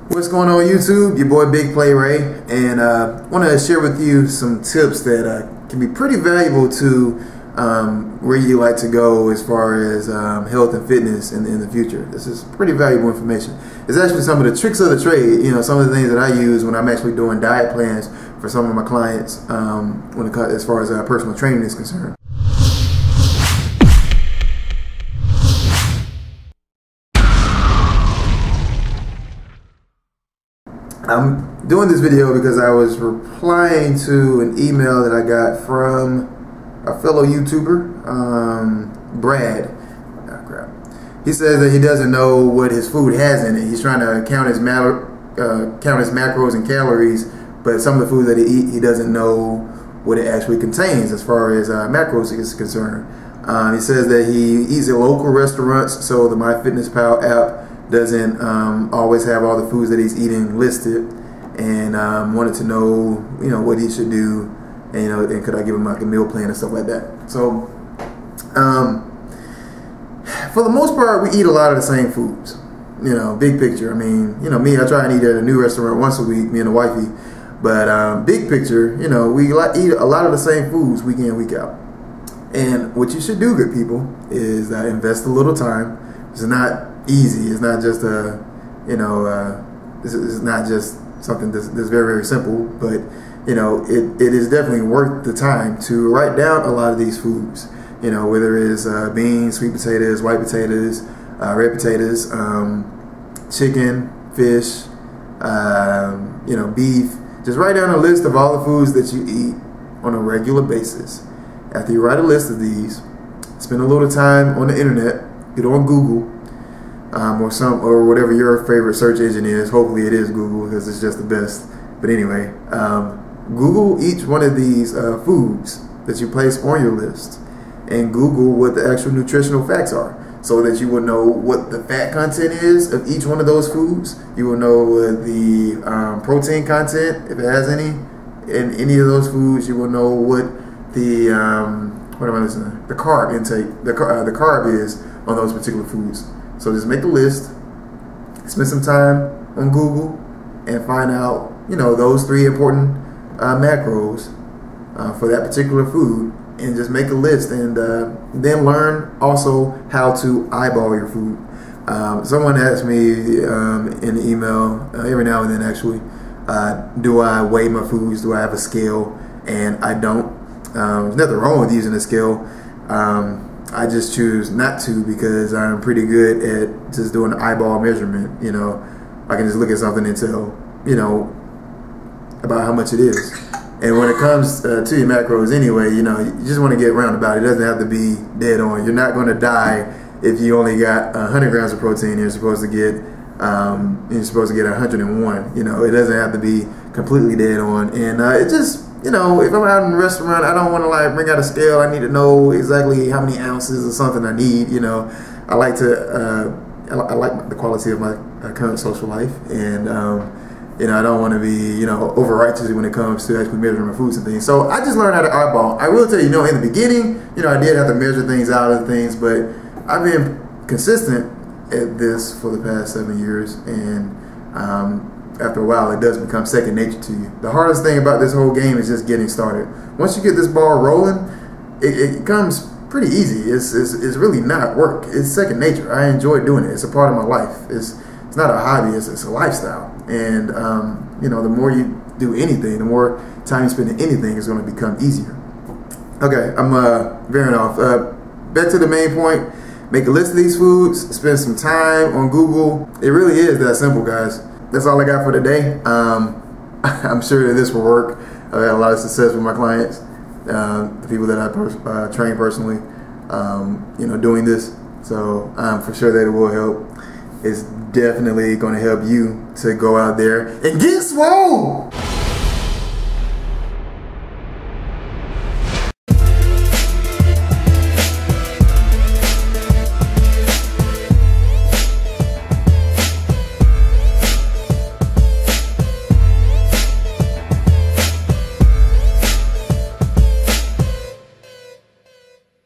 What's going on YouTube? Your boy Big Play Ray, and want to share with you some tips that can be pretty valuable to where you like to go as far as health and fitness in the future. This is pretty valuable information. It's actually some of the tricks of the trade, you know, some of the things that I use when I'm actually doing diet plans for some of my clients as far as personal training is concerned. I'm doing this video because I was replying to an email that I got from a fellow YouTuber, Brad. Oh, crap. He says that he doesn't know what his food has in it. He's trying to count his macros and calories, but some of the food that he eats, he doesn't know what it actually contains as far as macros is concerned. He says that he eats at local restaurants, so the MyFitnessPal app doesn't always have all the foods that he's eating listed, and wanted to know, you know, what he should do, and you know, and could I give him like a meal plan and stuff like that. So for the most part, we eat a lot of the same foods, you know, big picture. I mean, you know, me, I try and eat at a new restaurant once a week, me and the wifey, but big picture, you know, we eat a lot of the same foods week in, week out. And what you should do, good people, is invest a little time. It's not easy. It's not just a, you know, this is not just something that's very, very simple, but you know, it is definitely worth the time to write down a lot of these foods, you know, whether it's beans, sweet potatoes, white potatoes, red potatoes, chicken, fish, you know, beef. Just write down a list of all the foods that you eat on a regular basis. After you write a list of these, spend a little time on the internet, get on Google, or whatever your favorite search engine is. Hopefully it is Google, because it's just the best. But anyway, Google each one of these foods that you place on your list, and Google what the actual nutritional facts are, so that you will know what the fat content is of each one of those foods. You will know the protein content, if it has any, in any of those foods. You will know what the the carb intake, the carb is on those particular foods. So just make a list, spend some time on Google, and find out, you know, those 3 important macros for that particular food, and just make a list, and then learn also how to eyeball your food. Someone asked me in the email every now and then, actually, do I weigh my foods? Do I have a scale? And I don't. There's nothing wrong with using a scale. I just choose not to, because I'm pretty good at just doing an eyeball measurement. You know, I can just look at something and tell, you know, about how much it is. And when it comes to your macros anyway, you know, you just want to get roundabout. It doesn't have to be dead on. You're not going to die if you only got 100 grams of protein. You're supposed to get 101. You know, it doesn't have to be completely dead on. And it just, you know, if I'm out in a restaurant, I don't want to like bring out a scale. I need to know exactly how many ounces or something I need. You know, I like to, I like the quality of my current social life, and you know, I don't want to be, you know, over righteous when it comes to actually measuring my foods and things. So I just learned how to eyeball. I will tell you, you know, in the beginning, you know, I did have to measure things out and things, but I've been consistent at this for the past 7 years, and after a while, it does become second nature to you. The hardest thing about this whole game is just getting started. Once you get this ball rolling, it comes pretty easy. It's really not work. It's second nature. I enjoy doing it. It's a part of my life. It's not a hobby. It's a lifestyle. And you know, the more you do anything, the more time you spend in anything, is going to become easier. Okay, I'm veering off. Back to the main point. Make a list of these foods. Spend some time on Google. It really is that simple, guys. That's all I got for today. I'm sure that this will work. I've had a lot of success with my clients, the people that I train personally, you know, doing this. So I'm for sure that it will help. It's definitely going to help you to go out there and get swole.